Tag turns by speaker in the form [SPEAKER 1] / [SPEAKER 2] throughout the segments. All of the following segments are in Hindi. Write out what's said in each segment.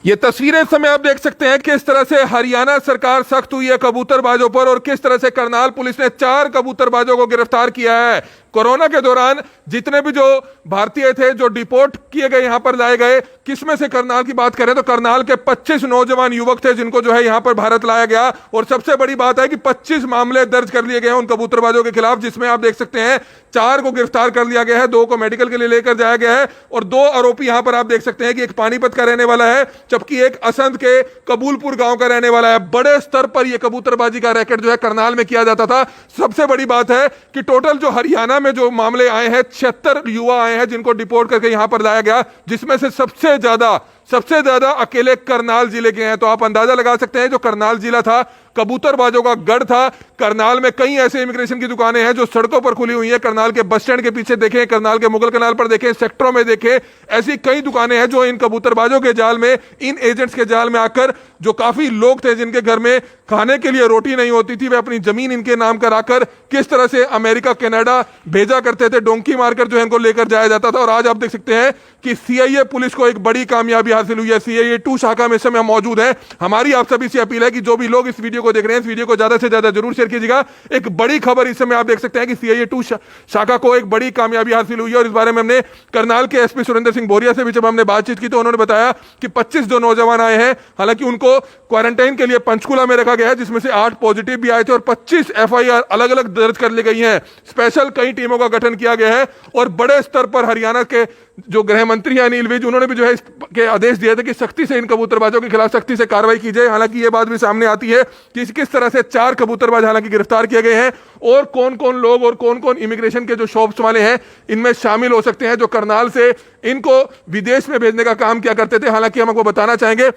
[SPEAKER 1] ये तस्वीरें इस समय आप देख सकते हैं किस तरह से हरियाणा सरकार सख्त हुई है कबूतरबाजों पर और किस तरह से करनाल पुलिस ने 4 कबूतरबाजों को गिरफ्तार किया है। कोरोना के दौरान जितने भी जो भारतीय थे जो डिपोर्ट किए गए यहां पर लाए गए, किसमें से करनाल की बात करें तो करनाल के 25 नौजवान युवक थे जिनको जो है यहां पर भारत लाया गया। और सबसे बड़ी बात है कि 25 मामले दर्ज कर लिए गए हैं उन कबूतरबाजों के खिलाफ, जिसमें आप देख सकते हैं 4 को गिरफ्तार कर लिया गया है, 2 को मेडिकल के लिए लेकर जाया गया है और 2 आरोपी यहां पर आप देख सकते हैं कि एक पानीपत का रहने वाला है जबकि एक असंध के कबूलपुर गांव का रहने वाला है। बड़े स्तर पर यह कबूतरबाजी का रैकेट जो है करनाल में किया जाता था। सबसे बड़ी बात है कि टोटल जो हरियाणा में जो मामले आए हैं 76 युवा आए हैं जिनको डिपोर्ट करके यहां पर लाया गया, जिसमें से सबसे ज्यादा अकेले करनाल जिले के हैं। तो आप अंदाजा लगा सकते हैं जो करनाल जिला था कबूतरबाजों का गढ़ था। करनाल में कई ऐसे इमिग्रेशन की दुकानें हैं जो सड़कों पर खुली हुई हैं। करनाल के बस स्टैंड के पीछे देखें, करनाल के मुगल कनाल पर देखें, सेक्टरों में देखें, ऐसी कई दुकानें हैं जो इन कबूतरबाजों के जाल में, इन एजेंट्स के जाल में आकर जो काफी लोग थे जिनके घर में खाने के लिए रोटी नहीं होती थी, वे अपनी जमीन इनके नाम कराकर किस तरह से अमेरिका कनाडा भेजा करते थे, डोंकी मारकर जो है इनको लेकर जाया जाता था। और आज आप देख सकते हैं कि सीआईए पुलिस को एक बड़ी कामयाबी हासिल हुई है। सीआईए 2 शाखा में इस समय मौजूद है। हमारी आप सभी से अपील है कि जो भी लोग इस वीडियो को देख रहे हैं, इस वीडियो को ज्यादा से ज्यादा जरूर शेयर कीजिएगा। एक बड़ी खबर इस समय आप देख सकते हैं कि सीआईए 2 शाखा को एक बड़ी कामयाबी हासिल हुई है और इस बारे में हमने करनाल के एसपी सुरेंद्र सिंह बोरिया से भी जब हमने बातचीत की तो उन्होंने बताया कि 25 जो नौजवान आए हैं, हालांकि उनको क्वारंटाइन के लिए पंचकुला में रखा गया है, जिसमें से 8 पॉजिटिव भी आए थे और 25 एफआईआर अलग अलग दर्ज कर ली गई हैं। स्पेशल कई टीमों का गठन किया गया है और बड़े स्तर पर हरियाणा के जो गृह मंत्री हैं अनिल विज, उन्होंने भी जो है इसके आदेश दिए थे कि सख्ती से इन कबूतरबाजों के खिलाफ सख्ती से कार्रवाई की जाए। हालांकि ये बात भी सामने आती है कि किस तरह से 4 कबूतरबाज हालांकि गिरफ्तार किए गए हैं और कौन कौन लोग और कौन कौन इमिग्रेशन के जो शॉप्स वाले हैं इनमें शामिल हो सकते हैं जो करनाल से इनको विदेश में भेजने का काम किया करते थे। हालांकि हम आपको बताना चाहेंगे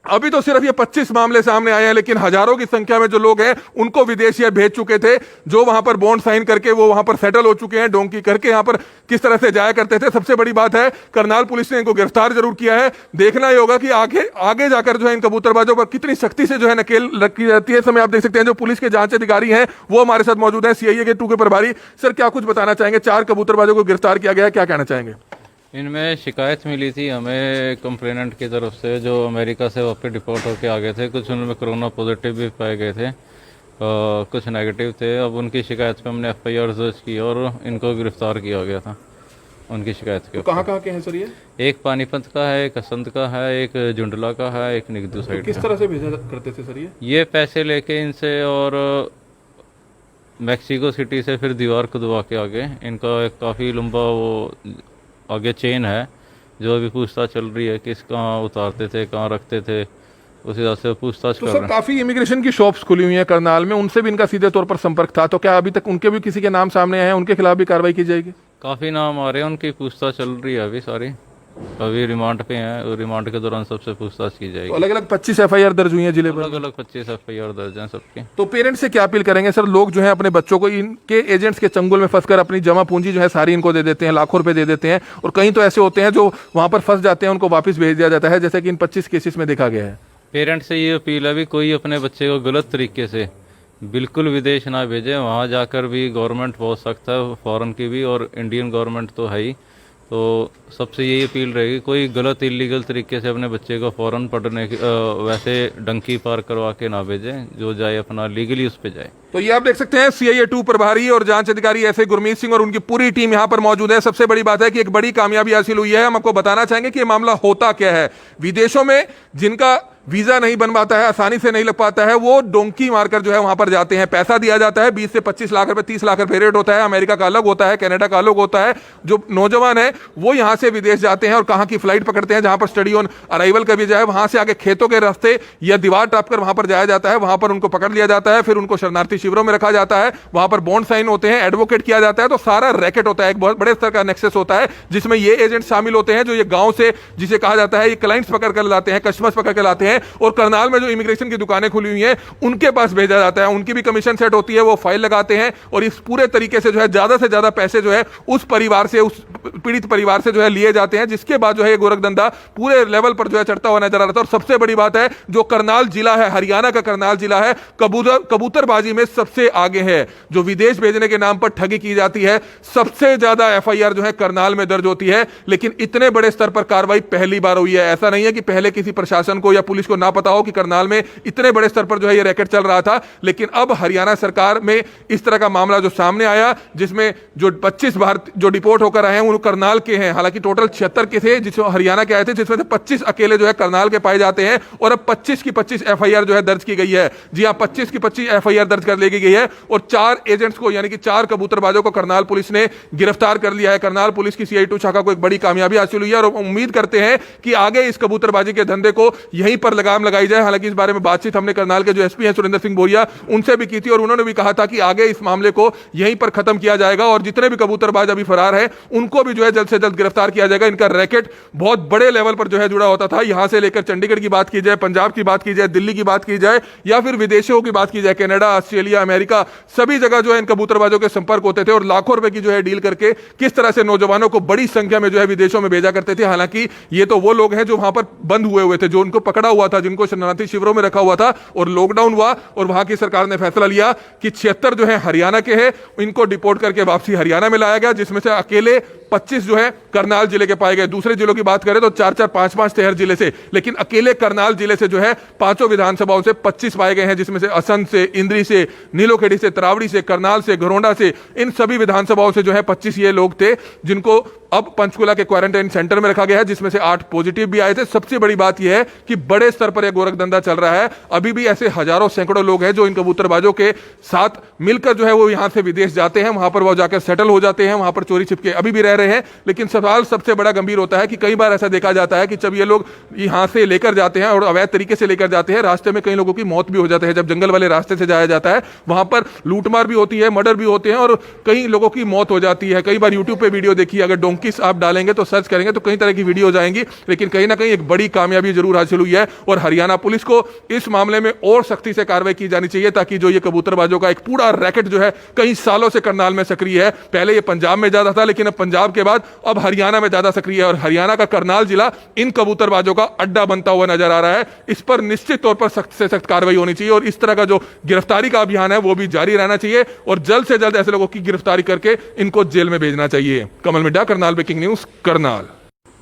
[SPEAKER 1] अभी तो सिर्फ ये 25 मामले सामने आए हैं, लेकिन हजारों की संख्या में जो लोग हैं उनको विदेश ये भेज चुके थे, जो वहां पर बॉन्ड साइन करके वो वहां पर सेटल हो चुके हैं, डोंकी करके यहां पर किस तरह से जाया करते थे। सबसे बड़ी बात है करनाल पुलिस ने इनको गिरफ्तार जरूर किया है। देखना ही होगा कि आगे जाकर जो है इन कबूतरबाजों पर कितनी सख्ती से जो है नकेल रखी जाती है। समय आप देख सकते हैं जो पुलिस के जांच अधिकारी हैं वो हमारे साथ मौजूद है, सीआईए के 2 के प्रभारी। सर, क्या कुछ बताना चाहेंगे? 4 कबूतरबाजों को गिरफ्तार किया गया है, क्या कहना चाहेंगे?
[SPEAKER 2] इनमें शिकायत मिली थी हमें कंप्लेनेंट की तरफ से, जो अमेरिका से वापस डिपोर्ट होकर आ गए थे। कुछ उनमें कोरोना पॉजिटिव भी पाए गए थे, कुछ नेगेटिव थे। अब उनकी शिकायत पे हमने एफआईआर दर्ज की और इनको गिरफ्तार किया गया था उनकी शिकायत के।
[SPEAKER 1] तो कहाँ के हैं सर ये?
[SPEAKER 2] एक पानीपत का है, एक असंत का है, एक जुंडला का है, एक निगदू साइड।
[SPEAKER 1] किस तरह से भेजा करते थे सर
[SPEAKER 2] ये पैसे लेके इनसे और मैक्सिको सिटी से फिर दीवार खुदवा के आगे इनका एक काफ़ी लंबा वो आगे चेन है जो अभी पूछताछ चल रही है, किस कहाँ उतारते थे, कहाँ रखते थे, उस हिसाब से पूछताछ कर रहे हैं।
[SPEAKER 1] काफी इमिग्रेशन की शॉप्स खुली हुई हैं करनाल में, उनसे भी इनका सीधे तौर पर संपर्क था, तो क्या अभी तक उनके भी किसी के नाम सामने आए हैं, उनके खिलाफ भी कार्रवाई की जाएगी?
[SPEAKER 2] काफ़ी नाम आ रहे हैं, उनकी पूछताछ चल रही है अभी सारी, अभी रिमांड पे हैं और रिमांड के दौरान सबसे पूछताछ की जाएगी।
[SPEAKER 1] अलग अलग 25 एफआईआर दर्ज हुई हैं जिले पर,
[SPEAKER 2] अलग अलग 25 एफआईआर दर्ज हैं सबके।
[SPEAKER 1] तो पेरेंट्स से क्या अपील करेंगे सर? लोग जो है अपने बच्चों को इनके एजेंट्स के चंगुल में फंसकर अपनी जमा पूंजी जो है सारी इनको दे देते हैं, लाखों रुपए दे देते हैं और कहीं तो ऐसे होते हैं जो वहां पर फंस जाते हैं, उनको वापस भेज दिया जाता है, जैसे कि इन 25 केसेस में देखा गया है।
[SPEAKER 2] पेरेंट्स से ये अपील है भी कोई अपने बच्चे को गलत तरीके से बिल्कुल विदेश ना भेजे। वहाँ जाकर भी गवर्नमेंट बहुत सख्त है, फॉरेन की भी और इंडियन गवर्नमेंट तो है ही। तो सबसे यही अपील रहेगी कोई गलत इलीगल तरीके से अपने बच्चे को फॉरेन पढ़ने की वैसे डंकी पार करवा के ना भेजें, जो जाए अपना लीगली उस पे जाए।
[SPEAKER 1] तो ये आप देख सकते हैं सीआईए 2 प्रभारी और जांच अधिकारी ऐसे गुरमीत सिंह और उनकी पूरी टीम यहां पर मौजूद है। सबसे बड़ी बात है कि एक बड़ी कामयाबी हासिल हुई है। हम आपको बताना चाहेंगे कि ये मामला होता क्या है। विदेशों में जिनका वीजा नहीं बन पाता है, आसानी से नहीं लग पाता है, वो डोंकी मारकर जो है वहां पर जाते हैं, पैसा दिया जाता है, 20 से 25 लाख रुपए, 30 लाख रुपए रेट होता है। अमेरिका का अलग होता है, कनाडा का अलग होता है। जो नौजवान है वो यहां से विदेश जाते हैं और कहां की फ्लाइट पकड़ते हैं, जहां पर स्टडी ऑन अराइवल का वीजा है, वहां से आगे खेतों के रास्ते या दीवार टाप कर वहां पर जाया जाता है, वहां पर उनको पकड़ लिया जाता है, फिर उनको शरणार्थी शिविरों में रखा जाता है, वहां पर बॉन्ड साइन होते हैं, एडवोकेट किया जाता है। तो सारा रैकेट होता है, एक बहुत बड़े स्तर का नेक्सस होता है जिसमें ये एजेंट शामिल होते हैं जो ये गांव से, जिसे कहा जाता है ये क्लाइंट्स पकड़ कर लाते हैं, कस्टमर्स पकड़ कर लाते हैं, हैं और करनाल में जो इमिग्रेशन की दुकानें खुली हुई हैं उनके पास भेजा जाता है। उनकी भी कमीशन सेट होती है, वो फाइल लगाते हैं और इस पूरे तरीके से जो है ज्यादा से ज्यादा पैसे जो है उस परिवार से, उस पीड़ित परिवार से जो है लिए जाते हैं, जिसके बाद जो है ये गोरखधंधा पूरे लेवल पर जो है चढ़ता हुआ नजर आ रहा था। और सबसे बड़ी बात है, जो करनाल जिला है, हरियाणा का करनाल जिला है, कबूतरबाजी में सबसे आगे है। जो विदेश भेजने के नाम पर ठगी की जाती है, सबसे ज्यादा एफआईआर जो है करनाल में दर्ज होती है। लेकिन इतने बड़े स्तर पर कार्रवाई पहली बार हुई है। ऐसा नहीं है कि पहले किसी प्रशासन को या पुलिस को ना पता हो कि करनाल में इतने बड़े स्तर पर जो है ये रैकेट चल रहा था। लेकिन अब हरियाणा सरकार में इस तरह का मामला जो सामने आया, जिसमें जो 25 भारतीय जो डिपोर्ट होकर आए हैं वो करनाल के हैं। हालांकि टोटल 76 के थे जिसमें हरियाणा के आए थे, जिसमें से 25 अकेले जो है करनाल के पाए जाते हैं। और अब 25 की 25 एफआईआर जो है दर्ज की गई है। जी हां, 25 की 25 एफआईआर दर्ज कर ली गई है और 4 एजेंट्स को, यानी कि 4 कबूतरबाजों को करनाल पुलिस ने गिरफ्तार कर लिया है। करनाल पुलिस की CI2 शाखा को एक बड़ी कामयाबी हासिल हुई है और उम्मीद करते हैं कि आगे इस कबूतरबाजी के धंधे को यहीं पर लगाम लगाई जाए। हालांकि इस बारे में बातचीत हमने करनाल के जो एसपी हैं सुरेंद्र सिंह बोरिया, उनसे भी की थी और उन्होंने भी कहा था कि आगे इस मामले को यहीं पर खत्म किया जाएगा और जितने भी कबूतरबाज अभी फरार हैं उनको भी जो है जल्द से जल्द गिरफ्तार किया जाएगा। इनका रैकेट बहुत बड़े लेवल पर जो है जुड़ा होता था। यहां से लेकर चंडीगढ़ की बात की जाए, पंजाब की बात की जाए, दिल्ली की बात की जाए या फिर विदेशों की बात की जाए, कनाडा, ऑस्ट्रेलिया, अमेरिका, सभी जगह जो है इन कबूतरबाजों के संपर्क होते थे और लाखों रुपए की जो है डील करके किस तरह से नौजवानों को बड़ी संख्या में जो है विदेशों में भेजा करते थे। हालांकि ये तो वो लोग हैं जो वहां पर बंद हुए थे, जो उनको पकड़ा हुआ था, जिनको शरणार्थी शिविरों में रखा हुआ था और लॉकडाउन हुआ और वहां की सरकार ने फैसला लिया कि 76 जो है हरियाणा के हैं, इनको डिपोर्ट करके वापसी हरियाणा में लाया गया, जिसमें से अकेले 25 जो है करनाल जिले के पाए गए। दूसरे जिलों की बात करें तो 4-4, 5-5 शहर जिले से, लेकिन अकेले करनाल जिले से जो है 5 विधानसभाओं से 25 पाए गए हैं, जिसमें से असंध से, इंद्री से, नीलोखेड़ी से, तरावड़ी से, करनाल से, घरोंडा से, इन सभी विधानसभाओं से जो है 25 ये लोग थे जिनको अब पंचकुला के क्वारंटाइन सेंटर में रखा गया है, जिसमें से 8 पॉजिटिव भी आए थे। सबसे बड़ी बात यह है कि बड़े स्तर पर यह गोरखधंधा चल रहा है। अभी भी ऐसे हजारों सैकड़ों लोग हैं जो इन कबूतरबाजों के साथ मिलकर जो है वो यहां से विदेश जाते हैं, वहां पर वो जाकर सेटल हो जाते हैं, वहां पर चोरी छिपके अभी भी रह रहे हैं। लेकिन सवाल सबसे बड़ा गंभीर होता है कि कई बार ऐसा देखा जाता है कि जब ये लोग यहां से लेकर जाते हैं और अवैध तरीके से लेकर जाते हैं, रास्ते में कई लोगों की मौत भी हो जाती है। जब जंगल वाले रास्ते से जाया जाता है वहां पर लूटमार भी होती है, मर्डर भी होते हैं और कई लोगों की मौत हो जाती है। कई बार यूट्यूब पे वीडियो देखिए, अगर डोंकीस आप डालेंगे तो सर्च करेंगे तो कई तरह की वीडियो आएंगी। लेकिन कहीं ना कहीं एक बड़ी कामयाबी जरूर हासिल हुई है और हरियाणा पुलिस को इस मामले में और सख्ती से कार्रवाई की जानी चाहिए, ताकि जो ये कबूतरबाजों का एक पूरा रैकेट जो है कई सालों से करनाल में सक्रिय है। पहले ये पंजाब में ज्यादा था, लेकिन अब पंजाब के बाद अब हरियाणा में ज्यादा सक्रिय है और हरियाणा का करनाल जिला इन कबूतरबाजों का अड्डा बनता हुआ नजर आ रहा है। इस पर निश्चित तौर पर सख्त से सख्त कार्रवाई होनी चाहिए और इस तरह का जो गिरफ्तारी का अभियान है वो भी जारी रहना चाहिए और जल्द से जल्द ऐसे लोगों की गिरफ्तारी करके इनको जेल में भेजना चाहिए। कमल मिड्डा, करनाल ब्रेकिंग न्यूज, करनाल।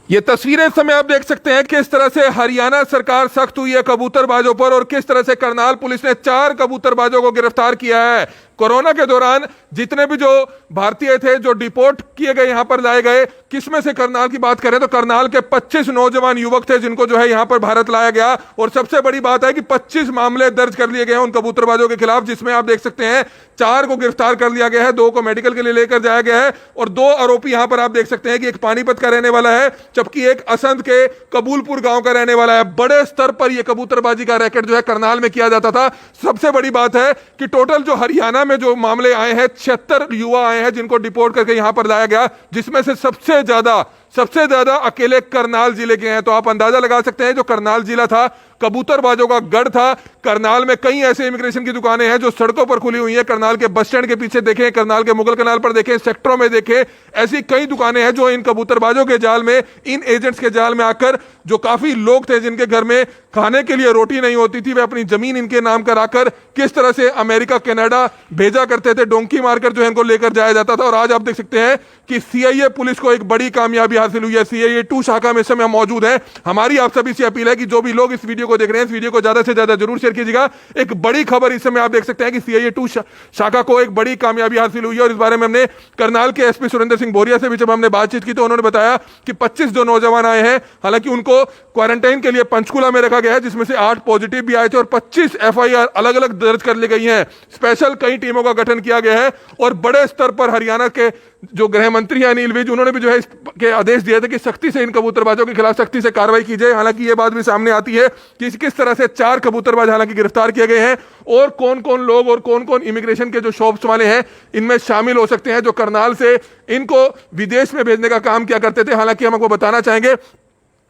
[SPEAKER 1] ये तस्वीरें इस समय आप देख सकते हैं किस तरह से हरियाणा सरकार सख्त हुई है कबूतरबाजों पर और किस तरह से करनाल पुलिस ने 4 कबूतरबाजों को गिरफ्तार किया है। कोरोना के दौरान जितने भी जो भारतीय थे जो डिपोर्ट किए गए, यहां पर लाए गए, किसमें से करनाल की बात करें तो करनाल के 25 नौजवान युवक थे जिनको जो है यहां पर भारत लाया गया। और सबसे बड़ी बात है कि 25 मामले दर्ज कर लिए गए हैं उन कबूतरबाजों के खिलाफ, जिसमें आप देख सकते हैं 4 को गिरफ्तार कर लिया गया है, 2 को मेडिकल के लिए लेकर जाया गया है और 2 आरोपी यहां पर आप देख सकते हैं कि एक पानीपत का रहने वाला है जबकि एक असंध के कबूलपुर गांव का रहने वाला है। बड़े स्तर पर यह कबूतरबाजी का रैकेट जो है करनाल में किया जाता था। सबसे बड़ी बात है कि टोटल जो हरियाणा में जो मामले आए हैं 76 युवा आए हैं जिनको डिपोर्ट करके यहां पर लाया गया, जिसमें से सबसे ज्यादा अकेले करनाल जिले के हैं। तो आप अंदाजा लगा सकते हैं जो करनाल जिला था कबूतरबाजों का गढ़ था। करनाल में कई ऐसे इमिग्रेशन की दुकानें हैं जो सड़कों पर खुली हुई हैं। करनाल के बस स्टैंड के पीछे देखें, करनाल के मुगल कनाल पर देखें, सेक्टरों में देखें, ऐसी कई दुकानें हैं जो इन कबूतरबाजों के जाल में, इन एजेंट्स के जाल में आकर जो काफी लोग थे जिनके घर में खाने के लिए रोटी नहीं होती थी, वे अपनी जमीन इनके नाम कराकर किस तरह से अमेरिका, कनाडा भेजा करते थे। डोंकी मारकर जो है इनको लेकर जाया जाता था। और आज आप देख सकते हैं कि CIA पुलिस को एक बड़ी कामयाबी हासिल हुई है। CIA2 शाखा में समय मौजूद है। हमारी आप सभी से अपील है कि जो भी लोग इस वीडियो को देख रहे हैं, इस वीडियो को ज्यादा से ज्यादा जरूर शेयर कीजिएगा। एक बड़ी खबर इस समय आप देख सकते हैं कि CIA2 शाखा को एक बड़ी कामयाबी हासिल हुई है और इस बारे में हमने करनाल के SP सुरेंद्र सिंह बोरिया से भी जब हमने बातचीत की तो उन्होंने बताया कि 25 जो नौजवान आए हैं, हालांकि उनको क्वारंटाइन के लिए पंचकुला में रखा गया है, जिसमें से 8 पॉजिटिव भी आए थे और 25 FIR अलग अलग दर्ज कर ली गई हैं। स्पेशल कई टीमों का गठन किया गया है और बड़े स्तर पर हरियाणा के जो गृह मंत्री हैं अनिल विज, उन्होंने भी जो है इसके आदेश दिए थे कि सख्ती से इन कबूतरबाजों के खिलाफ सख्ती से कार्रवाई की जाए। हालांकि ये बात भी सामने आती है कि किस तरह से 4 कबूतरबाज हालांकि गिरफ्तार किए गए हैं और कौन कौन लोग और कौन कौन इमिग्रेशन के जो शॉप्स वाले हैं इनमें शामिल हो सकते हैं जो करनाल से इनको विदेश में भेजने का काम किया करते थे। हालांकि हम आपको बताना चाहेंगे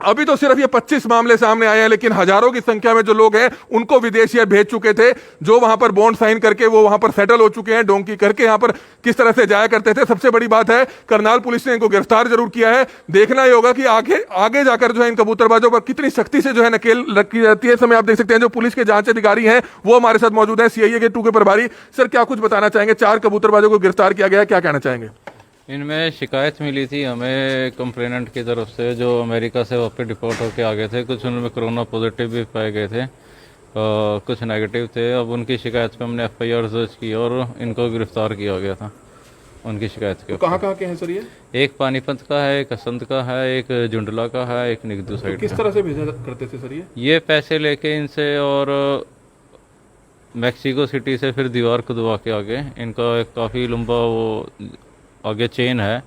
[SPEAKER 1] अभी तो सिर्फ ये 25 मामले सामने आए हैं, लेकिन हजारों की संख्या में जो लोग हैं उनको विदेश ये भेज चुके थे, जो वहां पर बॉन्ड साइन करके वो वहां पर सेटल हो चुके हैं, डोंकी करके यहां पर किस तरह से जाया करते थे। सबसे बड़ी बात है करनाल पुलिस ने इनको गिरफ्तार जरूर किया है। देखना ही होगा कि आगे आगे जाकर जो है इन कबूतरबाजों पर कितनी सख्ती से जो है नकेल रखी जाती है। समय आप देख सकते हैं जो पुलिस के जांच अधिकारी हैं वो हमारे साथ मौजूद है, सीआईए के 2 के प्रभारी। सर, क्या कुछ बताना चाहेंगे? 4 कबूतरबाजों को गिरफ्तार किया गया है, क्या कहना चाहेंगे?
[SPEAKER 2] इनमें शिकायत मिली थी हमें कंप्लेनेंट की तरफ से, जो अमेरिका से वापस डिपोर्ट होकर आ गए थे। कुछ उनमें कोरोना पॉजिटिव भी पाए गए थे, कुछ नेगेटिव थे। अब उनकी शिकायत पे हमने एफआईआर दर्ज की और इनको गिरफ्तार किया गया था उनकी शिकायत के।
[SPEAKER 1] कहाँ कहाँ के हैं सर ये?
[SPEAKER 2] एक पानीपत का है, एक असंत का है, एक जुंडला का है, एक निगदू साइड।
[SPEAKER 1] किस तरह से भेजा करते थे सर
[SPEAKER 2] ये पैसे लेके इनसे और मैक्सिको सिटी से फिर दीवार खुदवा के आगे इनका एक काफ़ी लंबा वो आगे चेन है,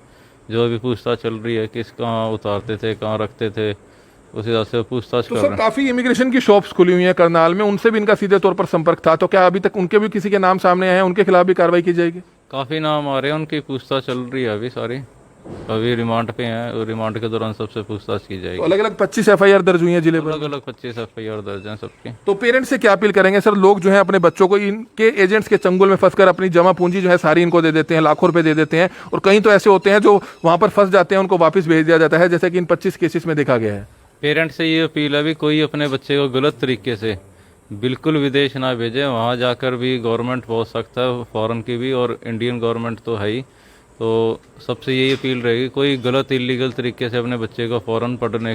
[SPEAKER 2] जो अभी पूछताछ चल रही है किस कहाँ उतारते थे, कहाँ रखते थे, उस हिसाब से पूछताछ कर रहे हैं।
[SPEAKER 1] काफी इमिग्रेशन की शॉप्स खुली हुई हैं करनाल में, उनसे भी इनका सीधे तौर पर संपर्क था, तो क्या अभी तक उनके भी किसी के नाम सामने आए हैं? उनके खिलाफ भी कार्रवाई की जाएगी?
[SPEAKER 2] काफ़ी नाम आ रहे हैं, उनकी पूछताछ चल रही है अभी सारी। अभी रिमांड पे हैं और रिमांड के दौरान सबसे पूछताछ की जाएगी।
[SPEAKER 1] तो अलग अलग 25 एफआईआर दर्ज हुई हैं जिले पर,
[SPEAKER 2] अलग अलग 25 एफआईआर दर्ज हैं सबकी।
[SPEAKER 1] तो पेरेंट्स से क्या अपील करेंगे सर? लोग जो है अपने बच्चों को इनके एजेंट्स के चंगुल में फंसकर अपनी जमा पूंजी जो है सारी इनको दे देते हैं, लाखों रुपए दे देते हैं, और कहीं तो ऐसे होते हैं जो वहां पर फंस जाते हैं, उनको वापस भेज दिया जाता है, जैसे कि इन 25 केसेस में देखा गया है।
[SPEAKER 2] पेरेंट्स से ये अपील है भी कोई अपने बच्चे को गलत तरीके से बिल्कुल विदेश ना भेजे। वहाँ जाकर भी गवर्नमेंट बहुत सख्त है, फॉरेन की भी और इंडियन गवर्नमेंट तो है ही। तो सबसे यही अपील रहेगी कोई गलत इलीगल तरीके से अपने बच्चे को फॉरेन पढ़ने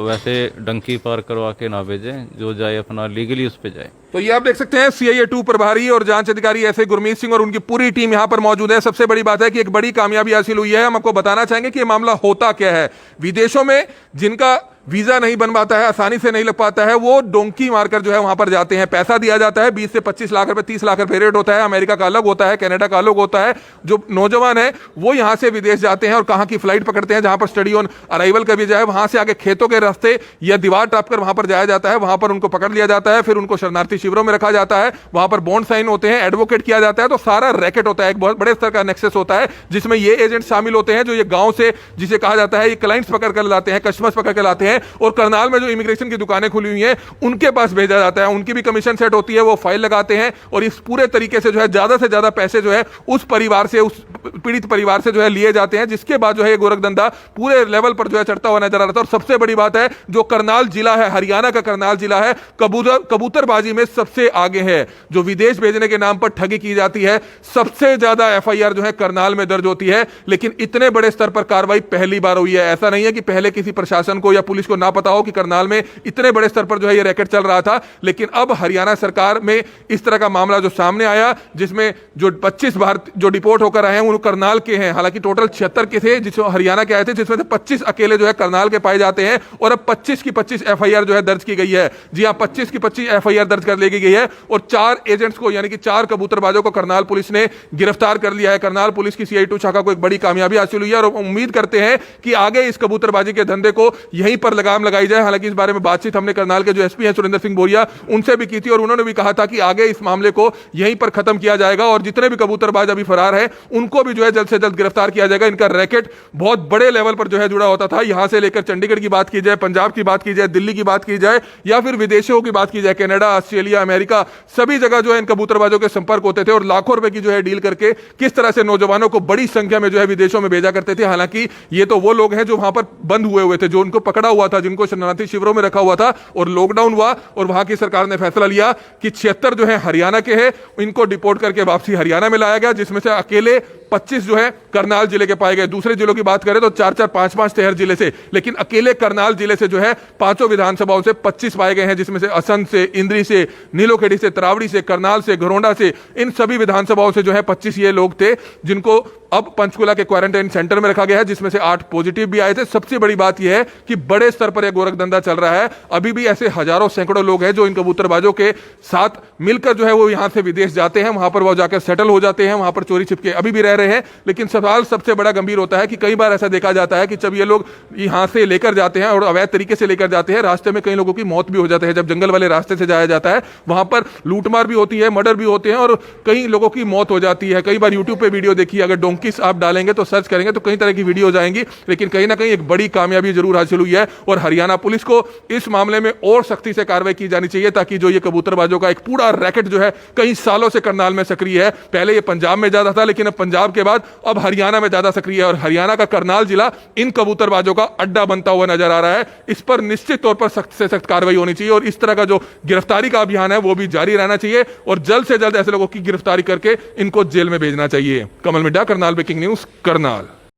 [SPEAKER 2] वैसे डंकी पार करवा के ना भेजें, जो जाए अपना लीगली उस पर जाए।
[SPEAKER 1] तो ये आप देख सकते हैं सीआईए 2 प्रभारी और जांच अधिकारी ऐसे गुरमीत सिंह और उनकी पूरी टीम यहां पर मौजूद है। सबसे बड़ी बात है कि एक बड़ी कामयाबी हासिल हुई है। हम आपको बताना चाहेंगे कि ये मामला होता क्या है। विदेशों में जिनका वीजा नहीं बन पाता है, आसानी से नहीं लग पाता है, वो डोंकी मारकर जो है वहां पर जाते हैं। पैसा दिया जाता है, 20 से 25 लाख रुपए, 30 लाख रुपए रेट होता है। अमेरिका का अलग होता है, कनाडा का अलग होता है। जो नौजवान है वो यहां से विदेश जाते हैं और कहां की फ्लाइट पकड़ते हैं, जहां पर स्टडी ऑन अराइवल का वीजा है, वहां से आगे खेतों के रास्ते या दीवार टाप कर वहां पर जाया जाता है। वहां पर उनको पकड़ लिया जाता है, फिर उनको शरणार्थी शिविरों में रखा जाता है, वहां पर बॉन्ड साइन होते हैं, एडवोकेट किया जाता है। तो सारा रैकेट होता है, एक बहुत बड़े स्तर का नेक्सस होता है, जिसमें ये एजेंट शामिल होते हैं जो ये गांव से, जिसे कहा जाता है, ये क्लाइंट्स पकड़ कर लाते हैं, कस्टमर्स पकड़ कर लाते हैं, और करनाल में जो इमिग्रेशन की दुकानें खुली हुई हैं उनके पास भेजा जाता है। उनकी भी कमीशन सेट होती है, वो फाइल लगाते हैं और इस पूरे तरीके से जो है ज्यादा से ज्यादा पैसे जो है उस परिवार से, उस पीड़ित परिवार से जो है लिए जाते हैं, जिसके बाद जो है ये गोरखधंधा पूरे लेवल पर जो है चढ़ता हुआ नजर आ रहा था। और सबसे बड़ी बात है, जो करनाल जिला है, हरियाणा का करनाल जिला है, कबूतरबाजी में सबसे आगे है। जो विदेश भेजने के नाम पर ठगी की जाती है, सबसे ज्यादा एफआईआर जो है करनाल में दर्ज होती है। लेकिन इतने बड़े स्तर पर कार्रवाई पहली बार हुई है। ऐसा नहीं है कि पहले किसी प्रशासन को या पुलिस को ना पता हो कि करनाल में इतने बड़े स्तर पर जो है ये रैकेट चल रहा था। लेकिन अब हरियाणा सरकार में इस तरह का मामला जो सामने आया, जिसमें जो 25 भारतीय जो डिपोर्ट होकर आए हैं वो करनाल के हैं। हालांकि टोटल 76 के थे जिसमें हरियाणा के आए थे, जिसमें से 25 अकेले जो है करनाल के पाए जाते हैं। और अब 25 की 25 एफआईआर जो है दर्ज की गई है। जी हां, 25 की 25 एफआईआर दर्ज कर ली गई है और 4 एजेंट्स को, यानी कि 4 कबूतरबाजों को करनाल पुलिस ने गिरफ्तार कर लिया है। करनाल पुलिस की सीआई 2 शाखा को एक बड़ी कामयाबी हासिल हुई है और उम्मीद करते हैं कि आगे इस कबूतरबाजी के धंधे को यहीं पर लगाम लगाई जाए। हालांकि इस बारे में बातचीत हमने करनाल के जो एसपी हैं सुरेंद्र सिंह बोरिया, उनसे भी की थी और उन्होंने भी कहा था कि आगे इस मामले को यहीं पर खत्म किया जाएगा और जितने भी कबूतरबाज अभी फरार हैं उनको भी जो है जल्द से जल्द गिरफ्तार किया जाएगा। इनका रैकेट बहुत बड़े लेवल पर जो है जुड़ा होता था। यहां से लेकर चंडीगढ़ की बात की जाए, पंजाब की बात की जाए, दिल्ली की बात की जाए, या फिर विदेशों की बात की जाए, कनाडा, ऑस्ट्रेलिया, अमेरिका, सभी जगह जो है इन कबूतरबाजों के संपर्क होते थे और लाखों रुपए की जो है डील करके किस तरह से नौजवानों को बड़ी संख्या में जो है विदेशों में भेजा करते थे। हालांकि ये तो वो लोग हैं जो वहां पर बंद हुए थे, जो उनको पकड़ा हुआ था, जिनको शरणार्थी शिविरों में रखा हुआ था, और लॉकडाउन हुआ और वहां की सरकार ने फैसला लिया कि 76 जो है हरियाणा के हैं, इनको डिपोर्ट करके वापसी हरियाणा में लाया गया, जिसमें से अकेले 25 जो है करनाल जिले के पाए गए। दूसरे जिलों की बात करें तो 4-4, 5-5 शहर जिले से, लेकिन अकेले करनाल जिले से जो है 5 विधानसभाओं से 25 पाए गए हैं, जिसमें से असंध से, इंद्री से, नीलोखेड़ी से, तरावड़ी से, करनाल से, घरोंडा से, इन सभी विधानसभाओं से जो है 25 ये लोग थे जिनको अब पंचकुला के क्वारंटाइन सेंटर में रखा गया है, जिसमें से 8 पॉजिटिव भी आए थे। सबसे बड़ी बात यह है कि बड़े स्तर पर यह गोरखधंधा चल रहा है। अभी भी ऐसे हजारों सैकड़ों लोग हैं जो इन कबूतरबाजों के साथ मिलकर जो है वो यहां से विदेश जाते हैं, वहां पर वो जाकर सेटल हो जाते हैं, वहां पर चोरी छिपके अभी भी रह रहे हैं, लेकिन सवाल सबसे बड़ा गंभीर होता है कि कई बार ऐसा देखा जाता है कि जब ये लोग यहां से लेकर जाते हैं और अवैध तरीके से लेकर जाते हैं, रास्ते में कई लोगों की मौत भी हो जाती है। जब जंगल वाले रास्ते से जाया जाता है वहां पर लूटमार भी होती है, मर्डर भी होते हैं और कई लोगों की मौत हो जाती है। कई बार यूट्यूब पे वीडियो देखिए, अगर डोंकीस आप डालेंगे तो सर्च करेंगे तो कई तरह की वीडियो जाएंगी, लेकिन कहीं ना कहीं एक बड़ी कामयाबी जरूर हासिल हुई है और हरियाणा पुलिस को इस मामले में और सख्ती से कार्रवाई की जानी चाहिए, ताकि जो ये कबूतरबाजों का एक पूरा रैकेट जो है कई सालों से करनाल में सक्रिय है। पहले ये पंजाब में ज्यादा था, लेकिन अब पंजाब के बाद अब हरियाणा में ज्यादा सक्रिय है और हरियाणा का करनाल जिला इन कबूतरबाजों का अड्डा बनता हुआ नजर आ रहा है। इस पर निश्चित तौर पर सख्त से सख्त कार्रवाई होनी चाहिए और इस तरह का जो गिरफ्तारी का अभियान है वो भी जारी रहना चाहिए और जल्द से जल्द ऐसे लोगों की गिरफ्तारी करके इनको जेल में भेजना चाहिए। कमल मिड्डा, करनाल ब्रेकिंग न्यूज, करनाल।